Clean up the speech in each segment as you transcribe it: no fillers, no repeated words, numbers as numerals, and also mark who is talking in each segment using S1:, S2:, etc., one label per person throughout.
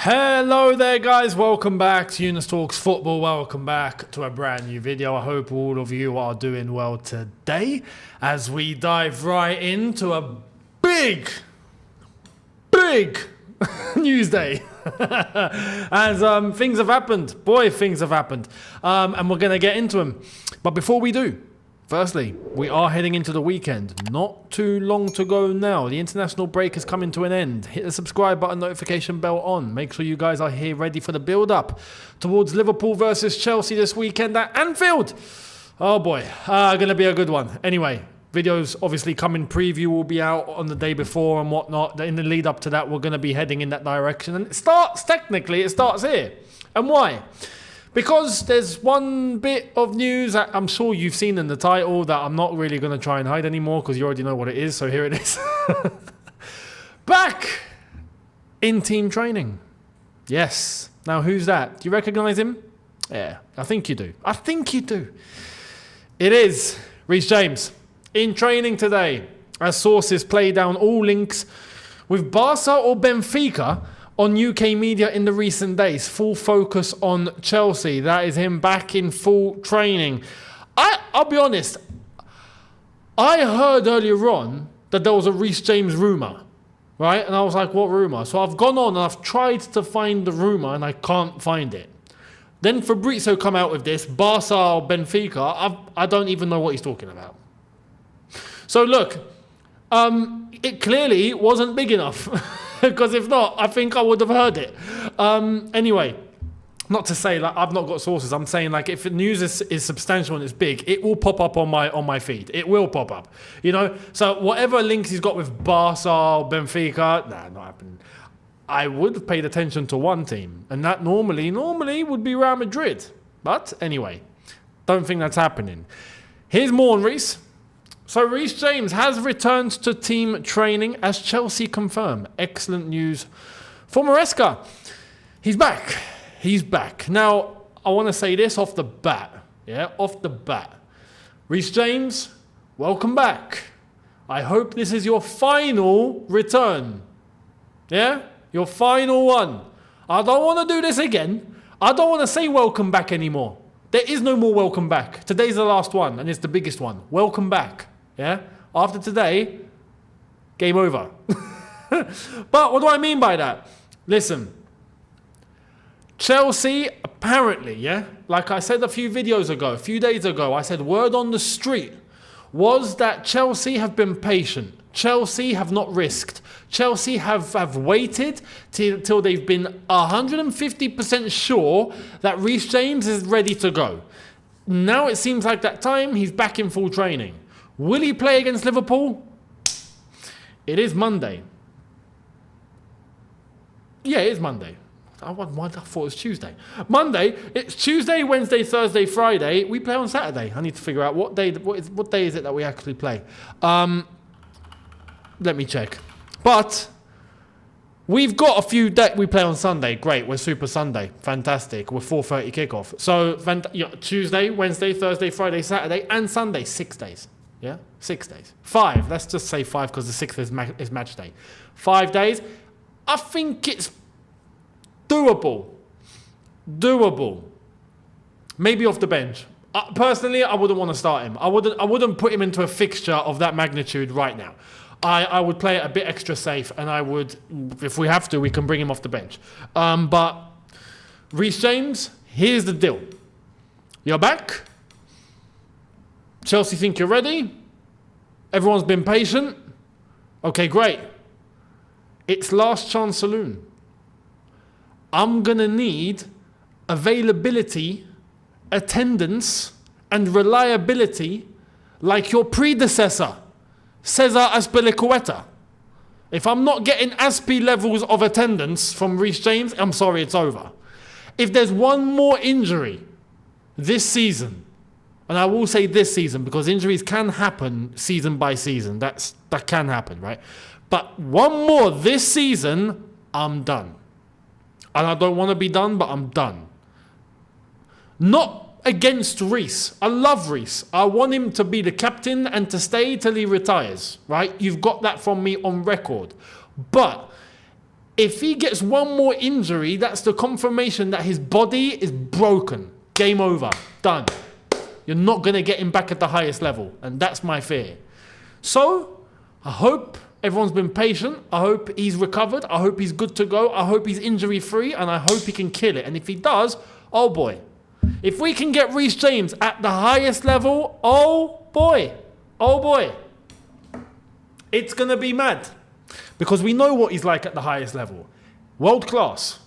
S1: Hello there guys, welcome back to Younes Talks Football, welcome back to a brand new video. I hope all of you are doing well today as we dive right into a big news day as things have happened, things have happened and we're going to get into them. But before we do, firstly, we are heading into the weekend. Not too long to go now. The international break is coming to an end. Hit the subscribe button, notification bell on. Make sure you guys are here ready for the build-up towards Liverpool versus Chelsea this weekend at Anfield. Oh boy, going to be a good one. Anyway, videos obviously coming. Preview will be out on the day before and whatnot. In the lead up to that, we're going to be heading in that direction. And it starts here. And why? Because there's one bit of news that I'm sure you've seen in the title that I'm not really going to try and hide anymore because you already know what it is. So here it is. Back in team training. Yes. Now, who's that? Do you recognize him? Yeah, I think you do. It is Reece James in training today as sources play down all links with Barca or Benfica on UK media in the recent days. Full focus on Chelsea. That is him back in full training. I'll be honest. I heard earlier on that there was a Reece James rumour, right? And I was like, what rumour? So I've gone on and I've tried to find the rumour and I can't find it. Then Fabrizio come out with this, Barca or Benfica. I don't even know what he's talking about. So look, it clearly wasn't big enough. Because if not, I think I would have heard it. Anyway, not to say like I've not got sources. I'm saying like if the news is substantial and it's big, it will pop up on my feed. It will pop up, you know. So whatever links he's got with Barca, Benfica, not happening. I would have paid attention to one team, and that normally would be Real Madrid. But anyway, don't think that's happening. Here's more on Reece. So Reece James has returned to team training as Chelsea confirm. Excellent news for Maresca. He's back. Now, I want to say this off the bat. Reece James, welcome back. I hope this is your final return. Yeah? Your final one. I don't want to do this again. I don't want to say welcome back anymore. There is no more welcome back. Today's the last one, and it's the biggest one. Welcome back. Yeah? After today, game over. But what do I mean by that? Listen, Chelsea apparently, like I said a few days ago, I said word on the street was that Chelsea have been patient. Chelsea have not risked. Chelsea have waited till they've been 150% sure that Reece James is ready to go. Now it seems like that time he's back in full training. Will he play against Liverpool? It is Monday. Yeah, it is Monday. I thought it was Tuesday. Monday. It's Tuesday, Wednesday, Thursday, Friday. We play on Saturday. I need to figure out what day is it that we actually play. Let me check. But we've got a few that we play on Sunday. Great, we're Super Sunday. Fantastic. We're 4:30 kickoff. So Tuesday, Wednesday, Thursday, Friday, Saturday, and Sunday. 6 days. Yeah, 6 days. 5. Let's just say 5 because the 6th is match day. 5 days. I think it's doable. Maybe off the bench. Personally, I wouldn't want to start him. I wouldn't put him into a fixture of that magnitude right now. I would play it a bit extra safe, and I would, if we have to, we can bring him off the bench. But Reece James, here's the deal. You're back. Chelsea think you're ready. Everyone's been patient. Okay, great. It's last chance saloon. I'm going to need availability, attendance, and reliability like your predecessor, Cesar Azpilicueta. If I'm not getting Aspi levels of attendance from Reece James, I'm sorry, it's over. If there's one more injury this season, and I will say this season because injuries can happen season by season. That can happen, right? But one more this season, I'm done. And I don't want to be done, but I'm done. Not against Reece. I love Reece. I want him to be the captain and to stay till he retires, right? You've got that from me on record. But If he gets one more injury, that's the confirmation that his body is broken. Game over. Done. You're not going to get him back at the highest level. And that's my fear. So, I hope everyone's been patient. I hope he's recovered. I hope he's good to go. I hope he's injury-free. And I hope he can kill it. And if he does, oh boy. If we can get Reece James at the highest level, oh boy. Oh boy. It's going to be mad. Because we know what he's like at the highest level. World class.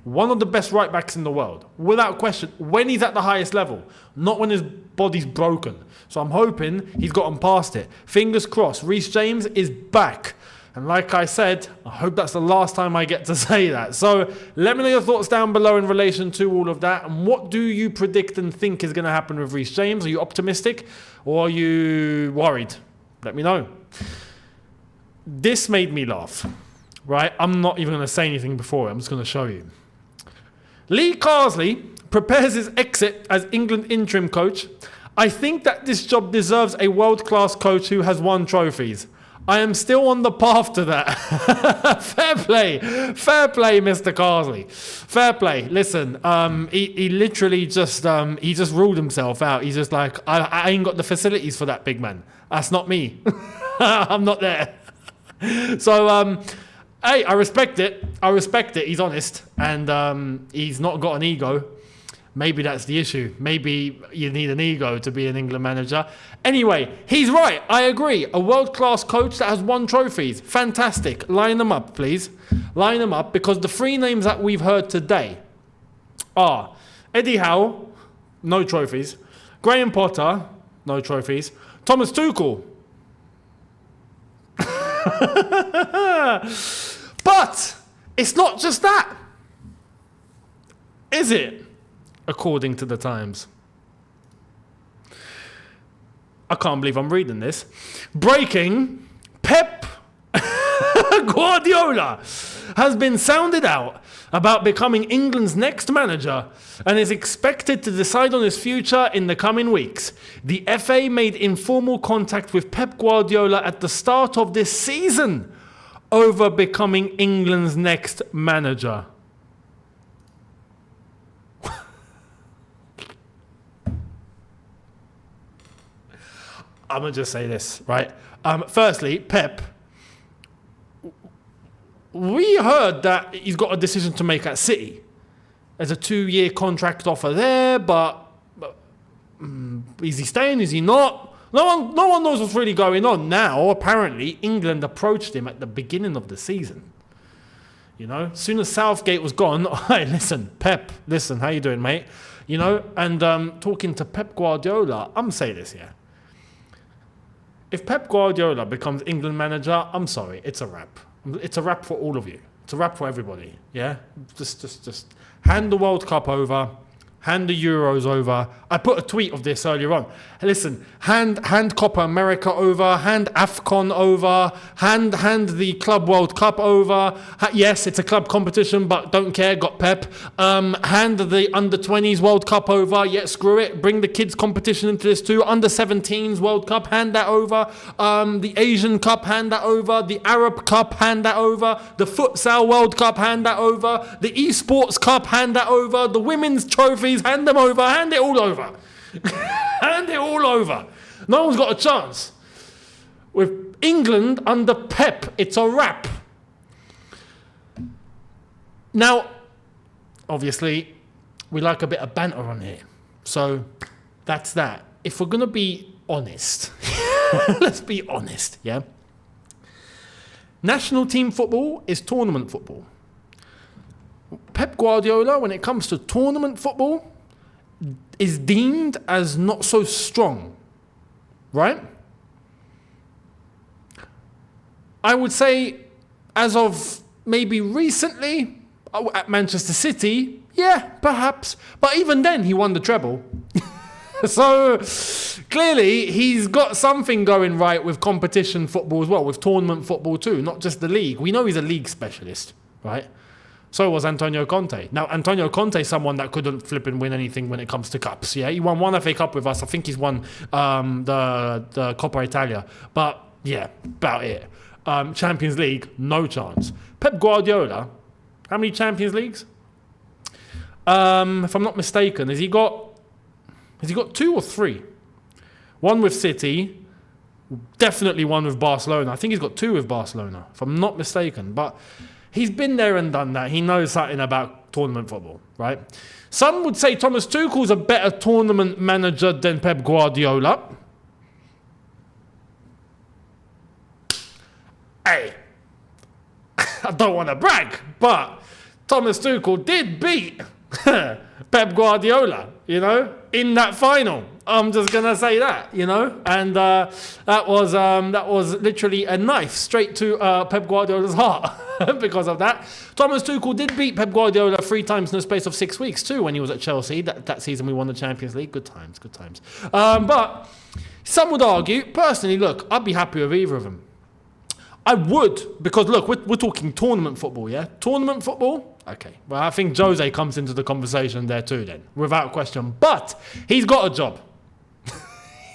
S1: One of the best right backs in the world. Without question. When he's at the highest level. Not when his body's broken. So I'm hoping he's gotten past it. Fingers crossed. Reece James is back. And like I said, I hope that's the last time I get to say that. So let me know your thoughts down below in relation to all of that. And what do you predict and think is going to happen with Reece James? Are you optimistic or are you worried? Let me know. This made me laugh, right? I'm not even going to say anything before. I'm just going to show you. Lee Carsley prepares his exit as England interim coach. I think that this job deserves a world-class coach who has won trophies. I am still on the path to that. Fair play, Mr. Carsley. Fair play. Listen, he literally just he just ruled himself out. He's just like, I ain't got the facilities for that, big man. That's not me. I'm not there. So, hey, I respect it. He's honest, and he's not got an ego. Maybe that's the issue. Maybe you need an ego to be an England manager. Anyway, he's right. I agree. A world-class coach that has won trophies. Fantastic. Line them up, please. Line them up, because the three names that we've heard today are Eddie Howe, no trophies. Graham Potter, no trophies. Thomas Tuchel. But it's not just that. Is it? According to the Times. I can't believe I'm reading this. Breaking, Pep Guardiola has been sounded out about becoming England's next manager and is expected to decide on his future in the coming weeks. The FA made informal contact with Pep Guardiola at the start of this season over becoming England's next manager. I'm going to just say this, right? Firstly, Pep, we heard that he's got a decision to make at City. There's a 2-year contract offer there, but is he staying? Is he not? No one knows what's really going on. Now, apparently, England approached him at the beginning of the season. You know, as soon as Southgate was gone, hey, listen, Pep, listen, how you doing, mate? You know, and talking to Pep Guardiola, I'm going to say this, yeah. If Pep Guardiola becomes England manager, I'm sorry, it's a wrap. It's a wrap for all of you. It's a wrap for everybody. Yeah, just hand the World Cup over, hand the Euros over. I put a tweet of this earlier on. Listen, hand Copa America over, hand AFCON over, hand the Club World Cup over. Yes, it's a club competition, but don't care, got Pep. Hand the Under-20s World Cup over. Yeah, screw it. Bring the kids competition into this too. Under-17s World Cup, hand that over. The Asian Cup, hand that over. The Arab Cup, hand that over. The Futsal World Cup, hand that over. The Esports Cup, hand that over. The women's trophies, hand them over. Hand it all over. Hand it all over. No one's got a chance. With England under Pep, it's a wrap. Now, obviously, we like a bit of banter on here. So, that's that. If we're going to be honest, let's be honest, yeah? National team football is tournament football. Pep Guardiola, when it comes to tournament football, is deemed as not so strong, right? I would say, as of maybe recently, at Manchester City, yeah, perhaps. But even then, he won the treble. So, clearly, he's got something going right with competition football as well, with tournament football too, not just the league. We know he's a league specialist, right? So was Antonio Conte. Now, Antonio Conte is someone that couldn't flip and win anything when it comes to cups. Yeah, he won one FA Cup with us. I think he's won the Coppa Italia. But, yeah, about it. Champions League, no chance. Pep Guardiola, how many Champions Leagues? If I'm not mistaken, has he got 2 or 3? One with City, definitely one with Barcelona. I think he's got 2 with Barcelona, if I'm not mistaken. But he's been there and done that. He knows something about tournament football, right? Some would say Thomas Tuchel's a better tournament manager than Pep Guardiola. Hey, I don't want to brag, but Thomas Tuchel did beat Pep Guardiola, in that final. I'm just going to say that, and that was literally a knife straight to Pep Guardiola's heart because of that. Thomas Tuchel did beat Pep Guardiola 3 times in the space of 6 weeks too when he was at Chelsea. That season we won the Champions League. Good times. But some would argue, personally, look, I'd be happy with either of them. I would, because look, we're talking tournament football, yeah? Tournament football? Okay. Well, I think Jose comes into the conversation there too then, without question. But he's got a job.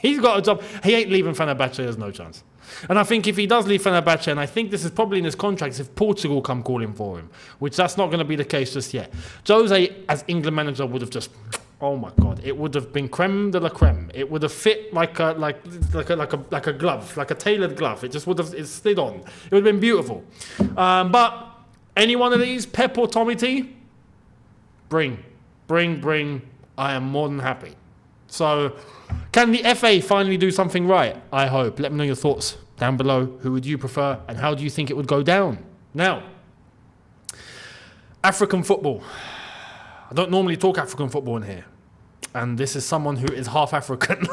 S1: He's got a job. He ain't leaving Fenerbahce, there's no chance. And I think if he does leave Fenerbahce, and I think this is probably in his contract, if Portugal come calling for him, which that's not going to be the case just yet. Jose, as England manager, would have just... Oh my God! It would have been creme de la creme. It would have fit like a glove, like a tailored glove. It just would have slid on. It would have been beautiful. But any one of these, Pep or Tommy T, bring. I am more than happy. So, can the FA finally do something right? I hope. Let me know your thoughts down below. Who would you prefer, and how do you think it would go down? Now, African football. I don't normally talk African football in here. And this is someone who is half African.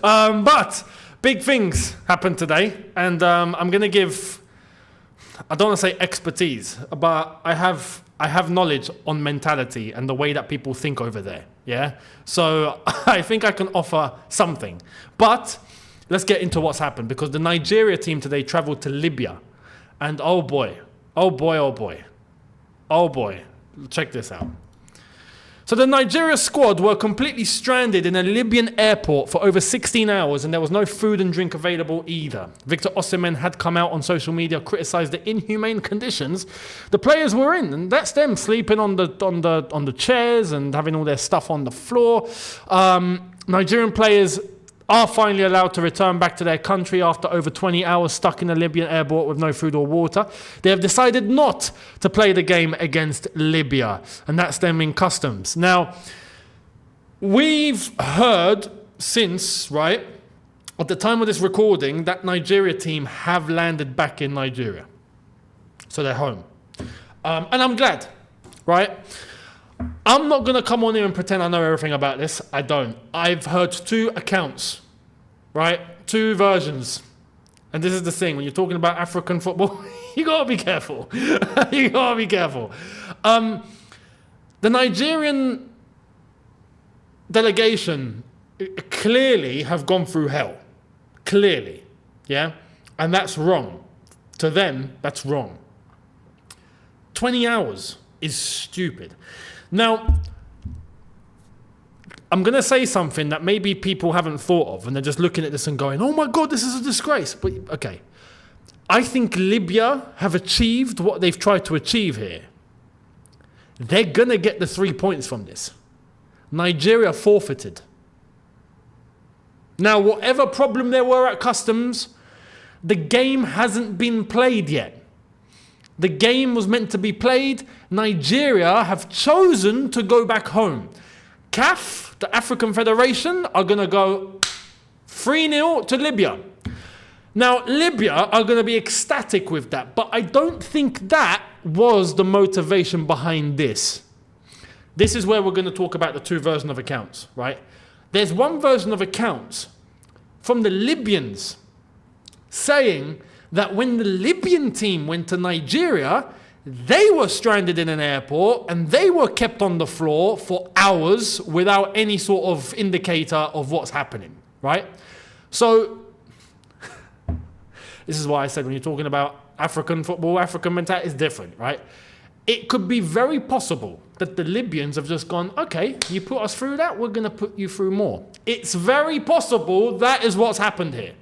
S1: But big things happened today. And I'm going to give, I don't want to say expertise, but I have knowledge on mentality and the way that people think over there. Yeah. So I think I can offer something. But let's get into what's happened, because the Nigeria team today traveled to Libya. And oh boy, check this out. So the Nigeria squad were completely stranded in a Libyan airport for over 16 hours, and there was no food and drink available either. Victor Osimhen had come out on social media, criticised the inhumane conditions the players were in, and that's them sleeping on the chairs and having all their stuff on the floor. Nigerian players are finally allowed to return back to their country after over 20 hours stuck in a Libyan airport with no food or water. They have decided not to play the game against Libya, and that's them in customs. Now, we've heard since, right, at the time of this recording, that Nigeria team have landed back in Nigeria. So they're home. And I'm glad, right? I'm not going to come on here and pretend I know everything about this. I don't. I've heard 2 accounts, right? 2 versions. And this is the thing. When you're talking about African football, you got to be careful. You got to be careful. The Nigerian delegation clearly have gone through hell. Clearly. Yeah? And that's wrong. To them, that's wrong. 20 hours is stupid. Now, I'm going to say something that maybe people haven't thought of, and they're just looking at this and going, oh my God, this is a disgrace. But, okay. I think Libya have achieved what they've tried to achieve here. They're going to get the 3 points from this. Nigeria forfeited. Now, whatever problem there were at customs, the game hasn't been played yet. The game was meant to be played. Nigeria have chosen to go back home. CAF, the African Federation, are going to go 3-0 to Libya. Now, Libya are going to be ecstatic with that, but I don't think that was the motivation behind this. This is where we're going to talk about the 2 versions of accounts, right? There's one version of accounts from the Libyans saying that when the Libyan team went to Nigeria, they were stranded in an airport and they were kept on the floor for hours without any sort of indicator of what's happening, right? So, this is why I said when you're talking about African football, African mentality is different, right? It could be very possible that the Libyans have just gone, okay, you put us through that, we're going to put you through more. It's very possible that is what's happened here.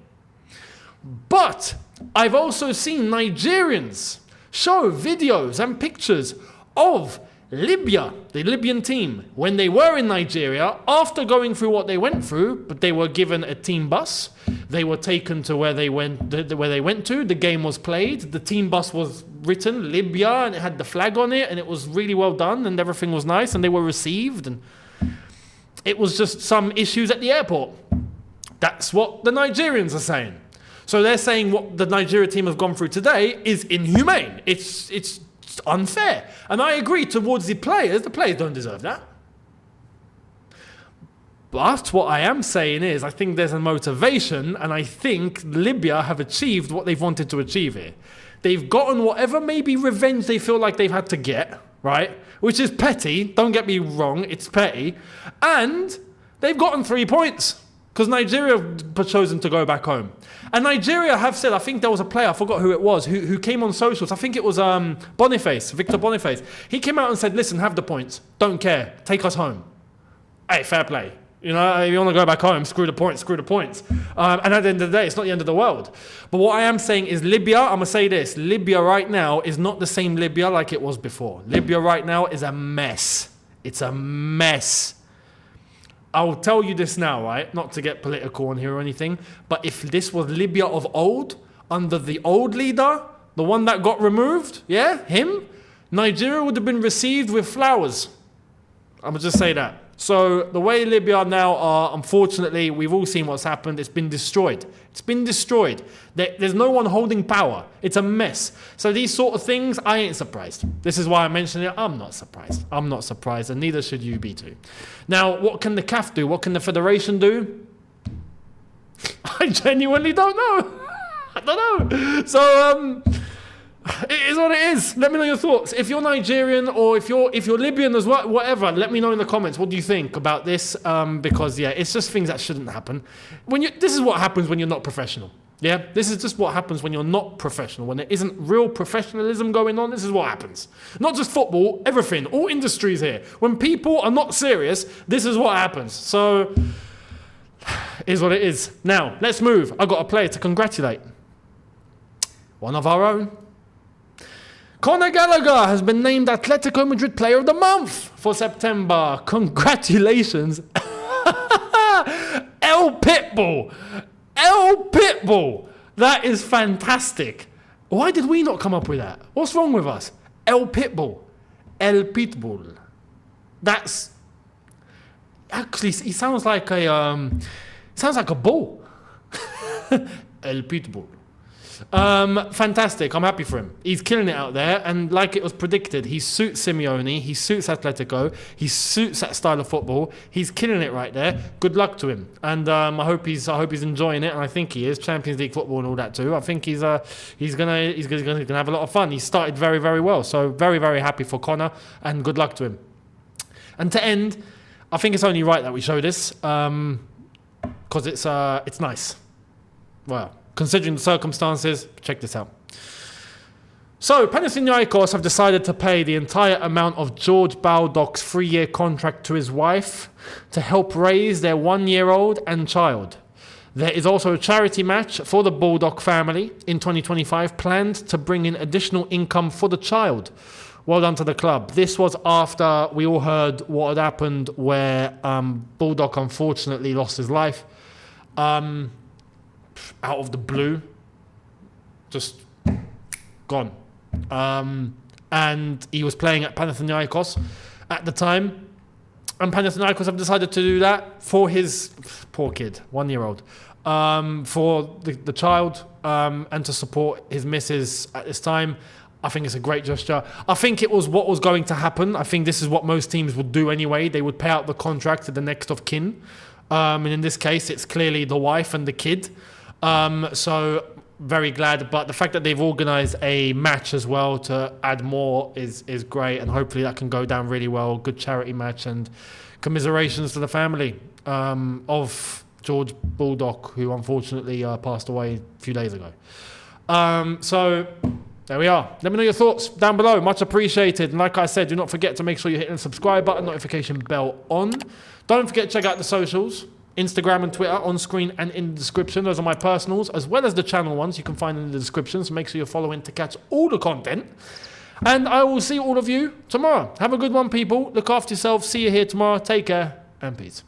S1: But I've also seen Nigerians show videos and pictures of Libya, the Libyan team, when they were in Nigeria, after going through what they went through, but they were given a team bus. They were taken to where they went to. The game was played. The team bus was written Libya, and it had the flag on it, and it was really well done, and everything was nice, and they were received. And it was just some issues at the airport. That's what the Nigerians are saying. So they're saying what the Nigeria team have gone through today is inhumane. It's unfair. And I agree towards the players. The players don't deserve that. But what I am saying is I think there's a motivation, and I think Libya have achieved what they've wanted to achieve here. They've gotten whatever maybe revenge they feel like they've had to get, right? Which is petty. Don't get me wrong. It's petty. And they've gotten 3 points because Nigeria have chosen to go back home. And Nigeria have said, I think there was a player, I forgot who it was, who came on socials. I think it was Victor Boniface. He came out and said, listen, have the points. Don't care. Take us home. Hey, fair play. You know, if you want to go back home, screw the points. And at the end of the day, it's not the end of the world. But what I am saying is Libya, I'm going to say this, Libya right now is not the same Libya like it was before. Libya right now is a mess. It's a mess. I'll tell you this now, right? Not to get political on here or anything, but if this was Libya of old, under the old leader, the one that got removed, yeah, him, Nigeria would have been received with flowers. I'm going to just say that. So the way Libya now are, unfortunately, we've all seen what's happened. It's been destroyed. It's been destroyed. There's no one holding power. It's a mess. So these sort of things, I ain't surprised. This is why I mentioned it. I'm not surprised. I'm not surprised, and neither should you be too. Now, what can the CAF do? What can the Federation do? I genuinely don't know. I don't know. So, it is what it is. Let me know your thoughts. If you're Nigerian or if you're Libyan as well, whatever, let me know in the comments. What do you think about this? Because yeah, it's just things that shouldn't happen. This is what happens when you're not professional. Yeah, this is just what happens when you're not professional. When there isn't real professionalism going on, this is what happens. Not just football, everything, all industries here. When people are not serious, this is what happens. So, it is what it is. Now, let's move. I've got a player to congratulate. One of our own. Conor Gallagher has been named Atletico Madrid Player of the Month for September. Congratulations. El Pitbull. That is fantastic. Why did we not come up with that? What's wrong with us? El Pitbull. That's... Actually, he sounds like a bull. El Pitbull. Fantastic. I'm happy for him. He's killing it out there, and like it was predicted, he suits Simeone, he suits Atletico, he suits that style of football. He's killing it right there. Good luck to him, and I hope he's enjoying it, and I think he is. Champions League football and all that too. I think he's gonna have a lot of fun. He started very, very well, so very, very happy for Conor, and good luck to him. And to end, I think it's only right that we show this because it's nice. Well, considering the circumstances, check this out. So, Panathinaikos have decided to pay the entire amount of George Baldock's 3-year contract to his wife to help raise their 1-year-old and child. There is also a charity match for the Baldock family in 2025 planned to bring in additional income for the child. Well done to the club. This was after we all heard what had happened where Baldock unfortunately lost his life. Out of the blue, just gone. And he was playing at Panathinaikos at the time, and Panathinaikos have decided to do that for his poor kid, 1-year-old, for the child, and to support his missus at this time. I think it's a great gesture. I think it was what was going to happen. I think this is what most teams would do anyway. They would pay out the contract to the next of kin. And in this case, it's clearly the wife and the kid. So very glad, but the fact that they've organised a match as well to add more is great, and hopefully that can go down really well. Good charity match, and commiserations to the family of George Baldock, who unfortunately passed away a few days ago. So there we are. Let me know your thoughts down below. Much appreciated. And like I said, do not forget to make sure you're hitting the subscribe button, notification bell on. Don't forget to check out the socials. Instagram and Twitter on screen and in the description. Those are my personals, as well as the channel ones you can find in the description. So make sure you're following to catch all the content. And I will see all of you tomorrow. Have a good one, people. Look after yourself. See you here tomorrow. Take care and peace.